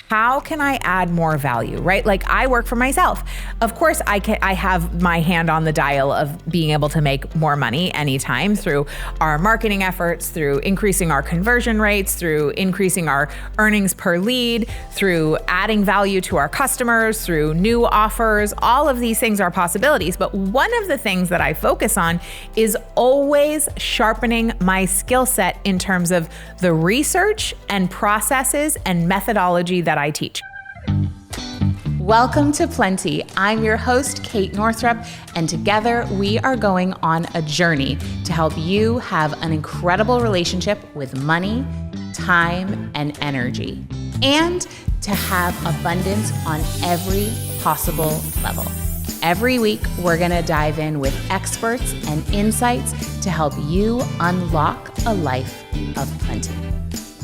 how can I add more value, right? Like I work for myself. Of course, I have my hand on the dial of being able to make more money anytime through our marketing efforts, through increasing our conversion rates, through increasing our earnings per lead, through adding value to our customers, through new offers. All of these things are possibilities. But one of the things that I focus on is always sharpening my skill set in terms of the research and processes and methodology that I teach. Welcome to Plenty. I'm your host, Kate Northrup, and together we are going on a journey to help you have an incredible relationship with money, time, and energy, and to have abundance on every possible level. Every week, we're going to dive in with experts and insights to help you unlock a life of plenty.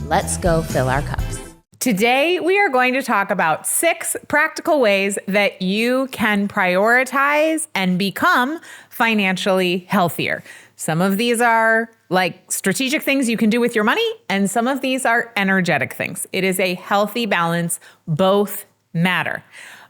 Let's go fill our cups. Today, we are going to talk about 6 practical ways that you can prioritize and become financially healthier. Some of these are like strategic things you can do with your money, and some of these are energetic things. It is a healthy balance. Both matter.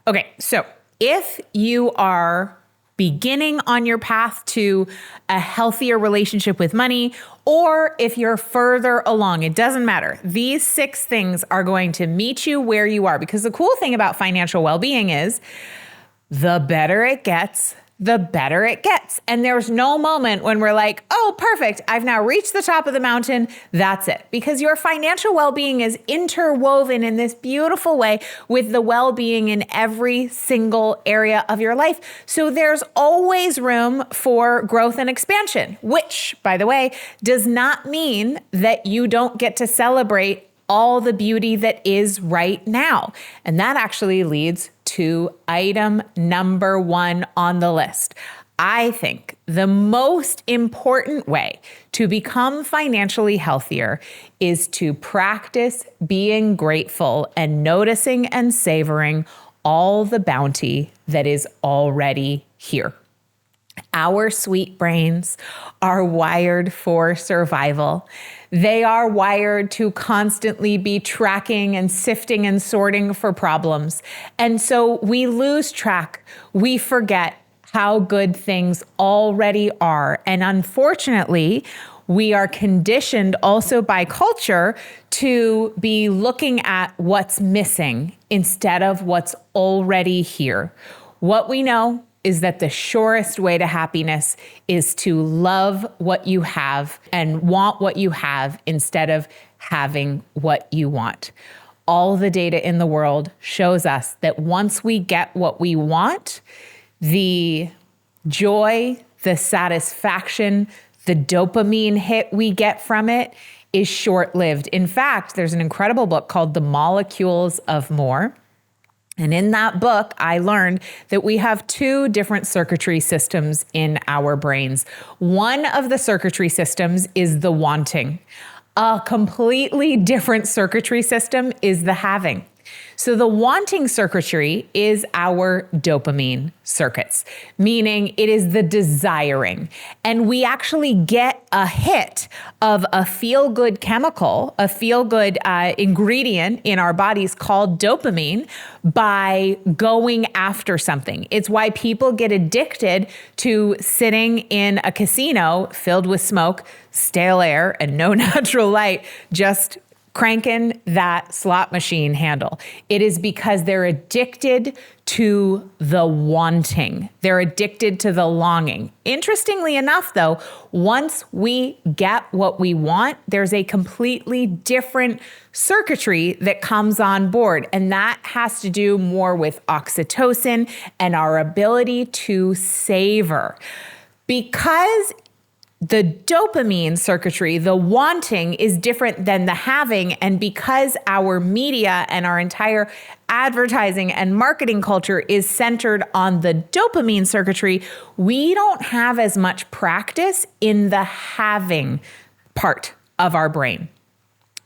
Okay, so if you are beginning on your path to a healthier relationship with money, or if you're further along, it doesn't matter. These 6 things are going to meet you where you are, because the cool thing about financial well-being is the better it gets, the better it gets. And there's no moment when we're like, oh, perfect, I've now reached the top of the mountain, that's it. Because your financial well-being is interwoven in this beautiful way with the well-being in every single area of your life. So there's always room for growth and expansion, which, by the way, does not mean that you don't get to celebrate all the beauty that is right now. And that actually leads to item number 1 on the list. I think the most important way to become financially healthier is to practice being grateful and noticing and savoring all the bounty that is already here. Our sweet brains are wired for survival. They are wired to constantly be tracking and sifting and sorting for problems. And so we lose track. We forget how good things already are. And unfortunately, we are conditioned also by culture to be looking at what's missing instead of what's already here. What we know is that the surest way to happiness is to love what you have and want what you have instead of having what you want. All the data in the world shows us that once we get what we want, the joy, the satisfaction, the dopamine hit we get from it is short-lived. In fact, there's an incredible book called The Molecules of More. And in that book, I learned that we have 2 different circuitry systems in our brains. One of the circuitry systems is the wanting. A completely different circuitry system is the having. So the wanting circuitry is our dopamine circuits, meaning it is the desiring. And we actually get a hit of a feel-good chemical, a feel-good ingredient in our bodies called dopamine by going after something. It's why people get addicted to sitting in a casino filled with smoke, stale air, and no natural light, just cranking that slot machine handle. It is because they're addicted to the wanting. They're addicted to the longing. Interestingly enough, though, once we get what we want, there's a completely different circuitry that comes on board. And that has to do more with oxytocin and our ability to savor. Because the dopamine circuitry, the wanting, is different than the having. And because our media and our entire advertising and marketing culture is centered on the dopamine circuitry, we don't have as much practice in the having part of our brain.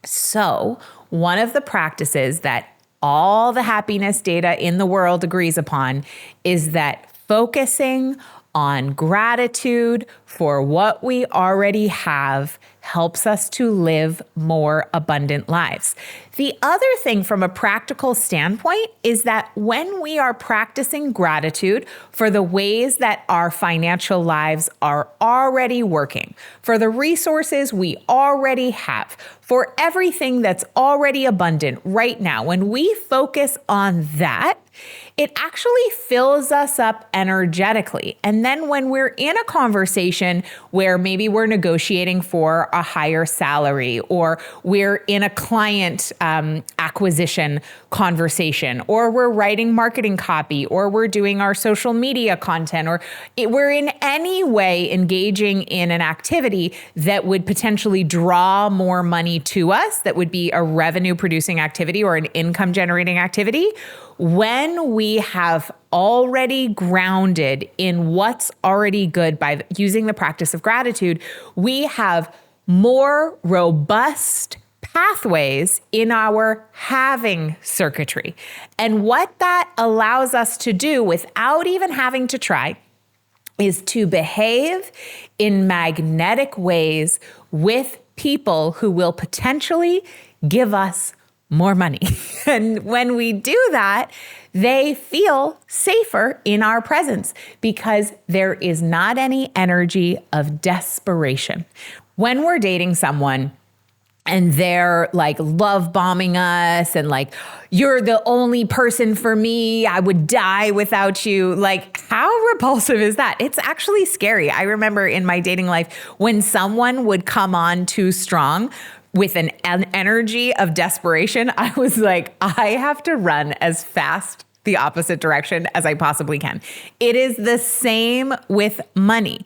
So one of the practices that all the happiness data in the world agrees upon is that focusing on gratitude for what we already have helps us to live more abundant lives. The other thing from a practical standpoint is that when we are practicing gratitude for the ways that our financial lives are already working, for the resources we already have, for everything that's already abundant right now, when we focus on that, it actually fills us up energetically. And then when we're in a conversation where maybe we're negotiating for a higher salary, or we're in a client acquisition conversation, or we're writing marketing copy, or we're doing our social media content, or we're in any way engaging in an activity that would potentially draw more money to us, that would be a revenue producing activity or an income generating activity, when we have already grounded in what's already good by using the practice of gratitude, we have more robust pathways in our having circuitry. And what that allows us to do without even having to try is to behave in magnetic ways with people who will potentially give us more money. And when we do that, they feel safer in our presence because there is not any energy of desperation. When we're dating someone and they're like love bombing us and like, you're the only person for me, I would die without you. Like, how repulsive is that? It's actually scary. I remember in my dating life when someone would come on too strong with an energy of desperation, I was like, I have to run as fast the opposite direction as I possibly can. It is the same with money.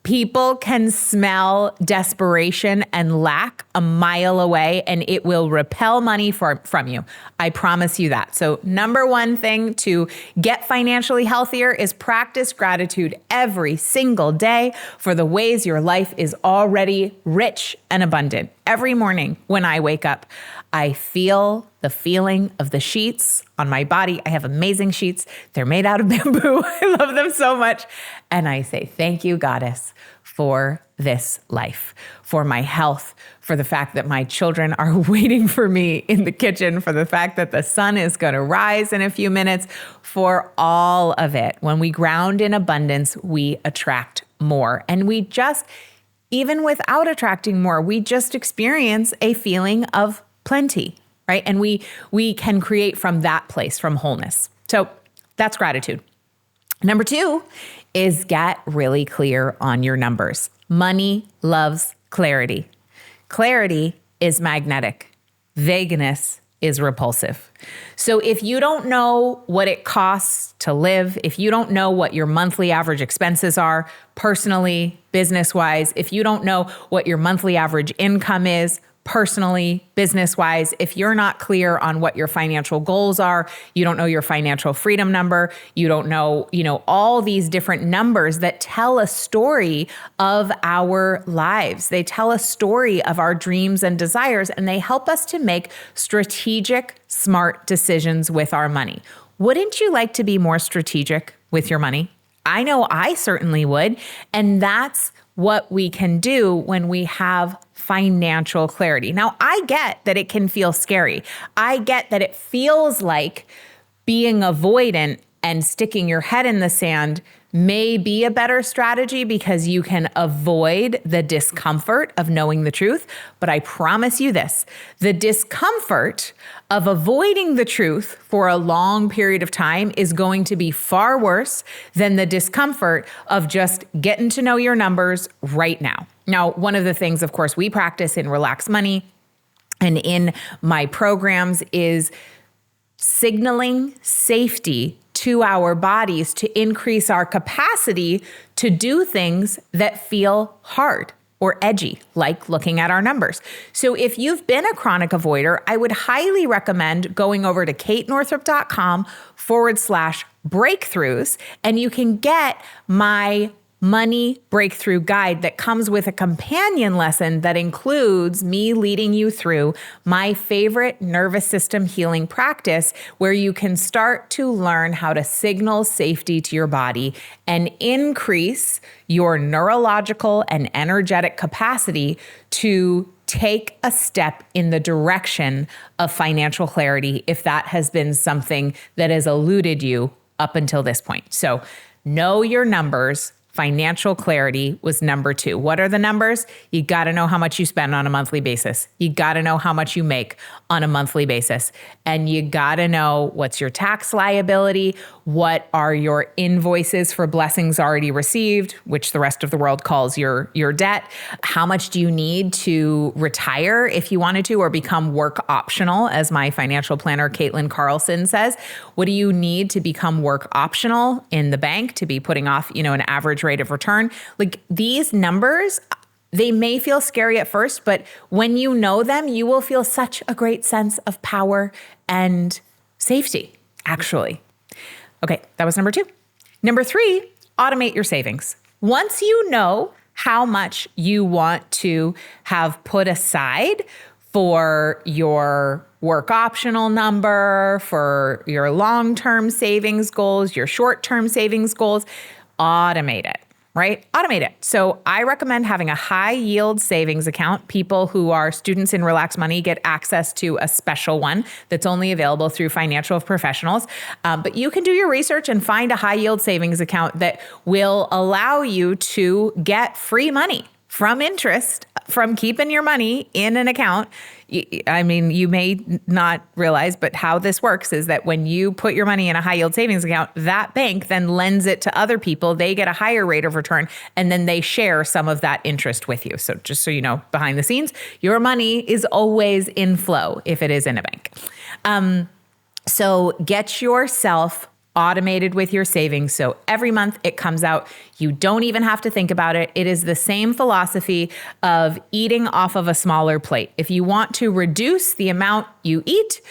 People can smell desperation and lack a mile away, and it will repel money from you. I promise you that. So number one thing to get financially healthier is practice gratitude every single day for the ways your life is already rich and abundant. Every morning when I wake up, I feel the feeling of the sheets on my body. I have amazing sheets. They're made out of bamboo. I love them so much. And I say, thank you, Goddess, for this life, for my health, for the fact that my children are waiting for me in the kitchen, for the fact that the sun is going to rise in a few minutes, for all of it. When we ground in abundance, we attract more. And we just, even without attracting more, we just experience a feeling of plenty, right? And we can create from that place, from wholeness. So that's gratitude. Number two is get really clear on your numbers. Money loves clarity. Clarity is magnetic. Vagueness is repulsive. So if you don't know what it costs to live, if you don't know what your monthly average expenses are, personally, business-wise, if you don't know what your monthly average income is, personally, business-wise, if you're not clear on what your financial goals are, you don't know your financial freedom number, you don't know, all these different numbers that tell a story of our lives. They tell a story of our dreams and desires, and they help us to make strategic, smart decisions with our money. Wouldn't you like to be more strategic with your money? I know I certainly would. And that's what we can do when we have financial clarity. Now, I get that it can feel scary. I get that it feels like being avoidant and sticking your head in the sand may be a better strategy because you can avoid the discomfort of knowing the truth. But I promise you this, the discomfort of avoiding the truth for a long period of time is going to be far worse than the discomfort of just getting to know your numbers right now. Now, one of the things, of course, we practice in Relax Money and in my programs is signaling safety to our bodies to increase our capacity to do things that feel hard or edgy, like looking at our numbers. So if you've been a chronic avoider, I would highly recommend going over to katenorthrup.com/breakthroughs, and you can get my money breakthrough guide that comes with a companion lesson that includes me leading you through my favorite nervous system healing practice, where you can start to learn how to signal safety to your body and increase your neurological and energetic capacity to take a step in the direction of financial clarity if that has been something that has eluded you up until this point. So know your numbers. Financial clarity was number 2. What are the numbers? You got to know how much you spend on a monthly basis. You got to know how much you make on a monthly basis. And you got to know what's your tax liability, what are your invoices for blessings already received, which the rest of the world calls your debt. How much do you need to retire if you wanted to, or become work optional, as my financial planner, Caitlin Carlson, says? What do you need to become work optional in the bank to be putting off, an average rate of return? Like, these numbers, they may feel scary at first, but when you know them, you will feel such a great sense of power and safety, actually. Okay, that was number 2. Number 3, automate your savings. Once you know how much you want to have put aside for your work optional number, for your long-term savings goals, your short-term savings goals, automate it, right? Automate it. So I recommend having a high yield savings account. People who are students in Relax Money get access to a special one that's only available through financial professionals. But you can do your research and find a high yield savings account that will allow you to get free money from interest from keeping your money in an account. I mean, you may not realize, but how this works is that when you put your money in a high yield savings account, that bank then lends it to other people. They get a higher rate of return, and then they share some of that interest with you. So just so you know, behind the scenes, your money is always in flow if it is in a bank. So get yourself automated with your savings. So every month it comes out. You don't even have to think about it. It is the same philosophy of eating off of a smaller plate. If you want to reduce the amount you eat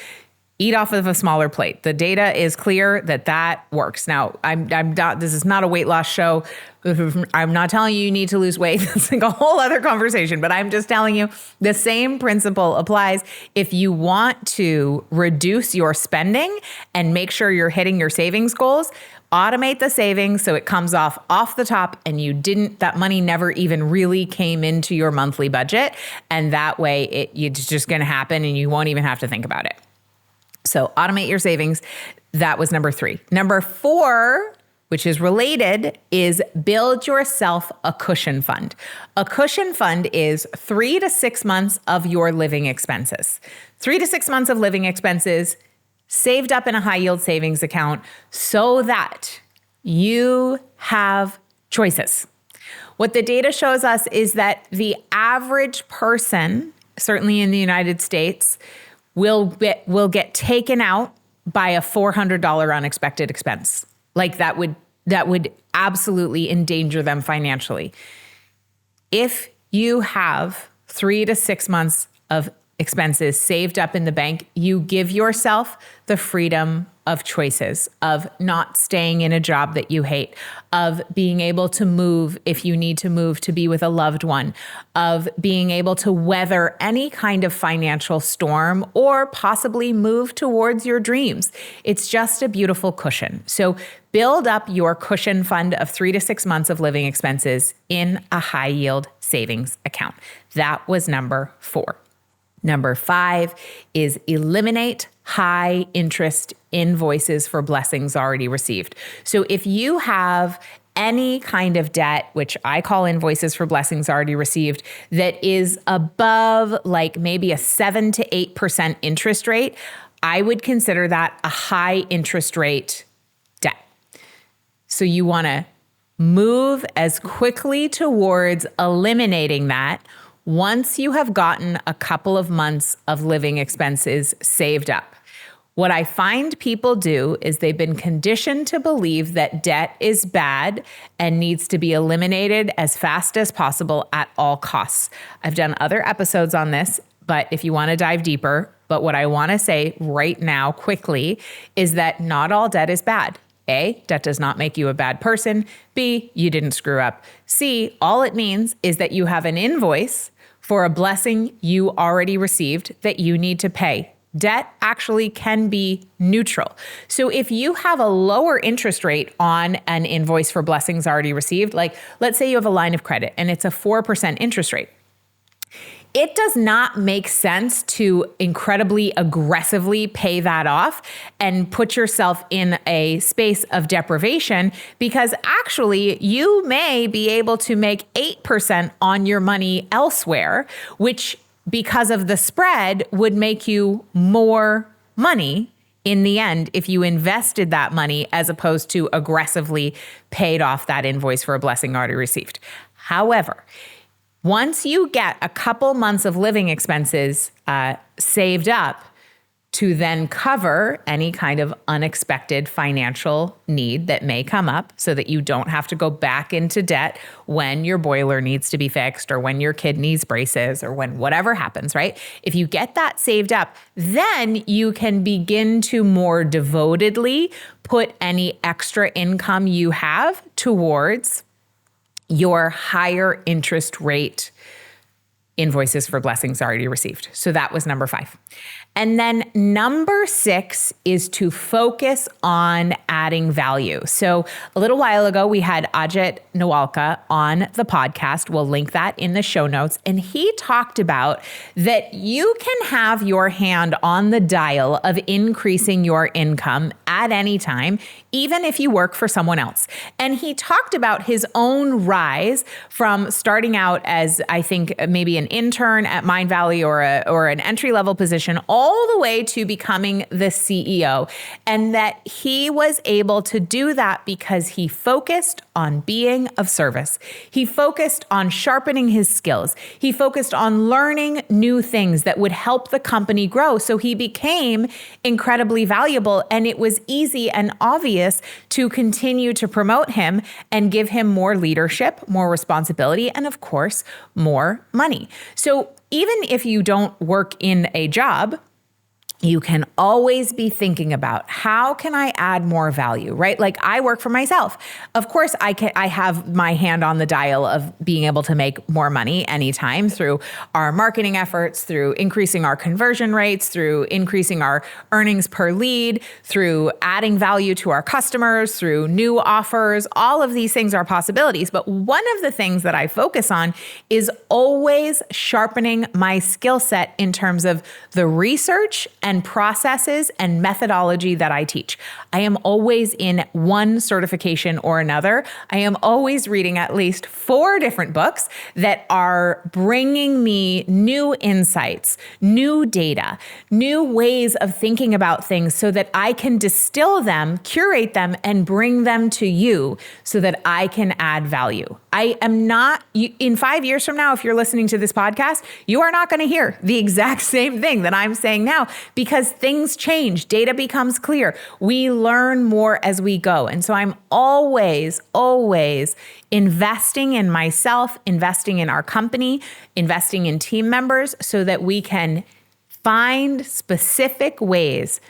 off of a smaller plate. The data is clear that works. Now, I'm not, this is not a weight loss show. I'm not telling you need to lose weight. It's like a whole other conversation, but I'm just telling you the same principle applies. If you want to reduce your spending and make sure you're hitting your savings goals, automate the savings so it comes off the top, and that money never even really came into your monthly budget. And that way it's just going to happen and you won't even have to think about it. So automate your savings. That was number 3. Number 4, which is related, is build yourself a cushion fund. A cushion fund is 3 to 6 months of your living expenses. 3 to 6 months of living expenses saved up in a high yield savings account so that you have choices. What the data shows us is that the average person, certainly in the United States, will get taken out by a $400 unexpected expense. Like that would absolutely endanger them financially. If you have 3 to 6 months of expenses saved up in the bank, you give yourself the freedom of choices, of not staying in a job that you hate, of being able to move if you need to move to be with a loved one, of being able to weather any kind of financial storm or possibly move towards your dreams. It's just a beautiful cushion. So build up your cushion fund of 3 to 6 months of living expenses in a high yield savings account. That was number 4. Number 5 is eliminate high interest invoices for blessings already received. So if you have any kind of debt, which I call invoices for blessings already received, that is above like maybe a 7 to 8% interest rate, I would consider that a high interest rate debt. So you want to move as quickly towards eliminating that once you have gotten a couple of months of living expenses saved up. What I find people do is they've been conditioned to believe that debt is bad and needs to be eliminated as fast as possible at all costs. I've done other episodes on this, but if you want to dive deeper, but what I want to say right now quickly is that not all debt is bad. A, debt does not make you a bad person. B, you didn't screw up. C, all it means is that you have an invoice for a blessing you already received that you need to pay. Debt actually can be neutral. So if you have a lower interest rate on an invoice for blessings already received, like let's say you have a line of credit and it's a 4% interest rate, it does not make sense to incredibly aggressively pay that off and put yourself in a space of deprivation, because actually you may be able to make 8% on your money elsewhere, which because of the spread would make you more money in the end if you invested that money as opposed to aggressively paid off that invoice for a blessing already received. However, once you get a couple months of living expenses saved up to then cover any kind of unexpected financial need that may come up so that you don't have to go back into debt when your boiler needs to be fixed or when your kid needs braces or when whatever happens, right? If you get that saved up, then you can begin to more devotedly put any extra income you have towards your higher interest rate invoices for blessings already received. So that was number 5. And then number 6 is to focus on adding value. So a little while ago, we had Ajit Nawalka on the podcast. We'll link that in the show notes. And he talked about that you can have your hand on the dial of increasing your income at any time, even if you work for someone else. And he talked about his own rise from starting out as, I think, maybe an intern at Mind Valley or an entry-level position, all the way to becoming the CEO. And that he was able to do that because he focused on being of service. He focused on sharpening his skills. He focused on learning new things that would help the company grow. So he became incredibly valuable, and it was easy and obvious to continue to promote him and give him more leadership, more responsibility, and of course, more money. So even if you don't work in a job, you can always be thinking about, how can I add more value, right? Like, I work for myself. Of course, I have my hand on the dial of being able to make more money anytime through our marketing efforts, through increasing our conversion rates, through increasing our earnings per lead, through adding value to our customers, through new offers. All of these things are possibilities. But one of the things that I focus on is always sharpening my skill set in terms of the research and processes and methodology that I teach. I am always in one certification or another. I am always reading at least 4 different books that are bringing me new insights, new data, new ways of thinking about things so that I can distill them, curate them, and bring them to you so that I can add value. I am not, in 5 years from now, if you're listening to this podcast, you are not going to hear the exact same thing that I'm saying now, because things change. Data becomes clear. We learn more as we go. And so I'm always investing in myself, investing in our company, investing in team members so that we can find specific ways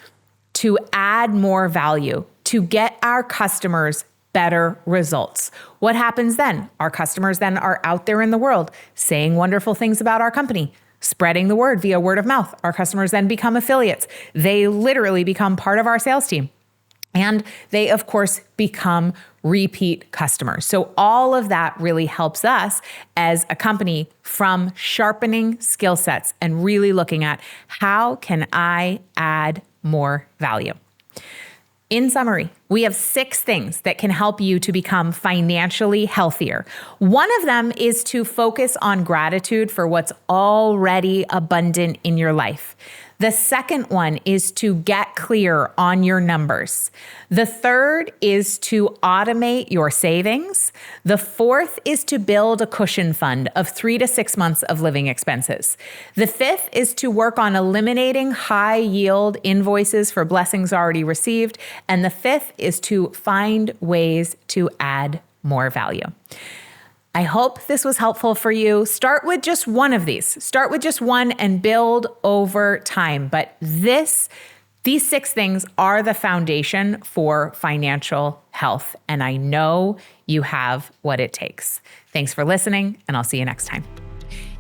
to add more value, to get our customers better results. What happens then? Our customers then are out there in the world saying wonderful things about our company, spreading the word via word of mouth. Our customers then become affiliates. They literally become part of our sales team. And they, of course, become repeat customers. So all of that really helps us as a company from sharpening skill sets and really looking at, how can I add more value? In summary, we have 6 things that can help you to become financially healthier. One of them is to focus on gratitude for what's already abundant in your life. The second one is to get clear on your numbers. The third is to automate your savings. The fourth is to build a cushion fund of 3 to 6 months of living expenses. The fifth is to work on eliminating high yield invoices for blessings already received. And the fifth is to find ways to add more value. I hope this was helpful for you. Start with just one of these. Start with just one and build over time. But these These 6 things are the foundation for financial health, and I know you have what it takes. Thanks for listening, and I'll see you next time.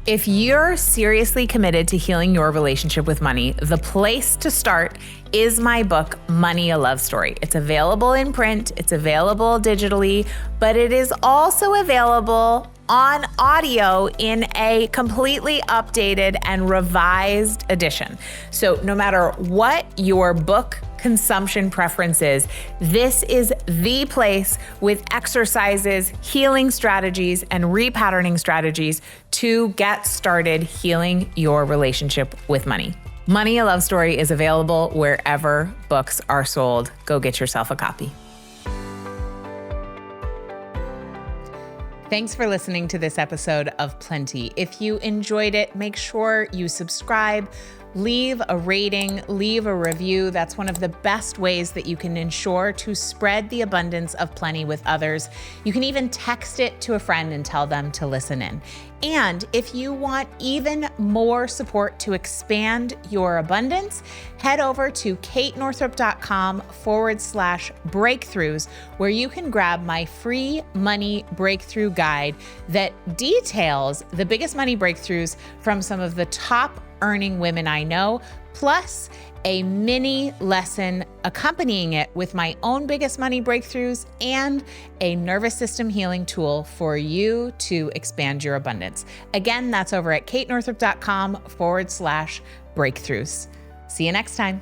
If you're seriously committed to healing your relationship with money, the place to start is my book, Money: A Love Story. It's available in print, it's available digitally, but it is also available on audio in a completely updated and revised edition. So no matter what your book consumption preference is, this is the place with exercises, healing strategies, and repatterning strategies to get started healing your relationship with money. Money: A Love Story is available wherever books are sold. Go get yourself a copy. Thanks for listening to this episode of Plenty. If you enjoyed it, make sure you subscribe, leave a rating, leave a review. That's one of the best ways that you can ensure to spread the abundance of plenty with others. You can even text it to a friend and tell them to listen in. And if you want even more support to expand your abundance, head over to katenorthrup.com/breakthroughs, where you can grab my free money breakthrough guide that details the biggest money breakthroughs from some of the top earning women I know, plus a mini lesson accompanying it with my own biggest money breakthroughs and a nervous system healing tool for you to expand your abundance. Again, that's over at katenorthrup.com/breakthroughs. See you next time.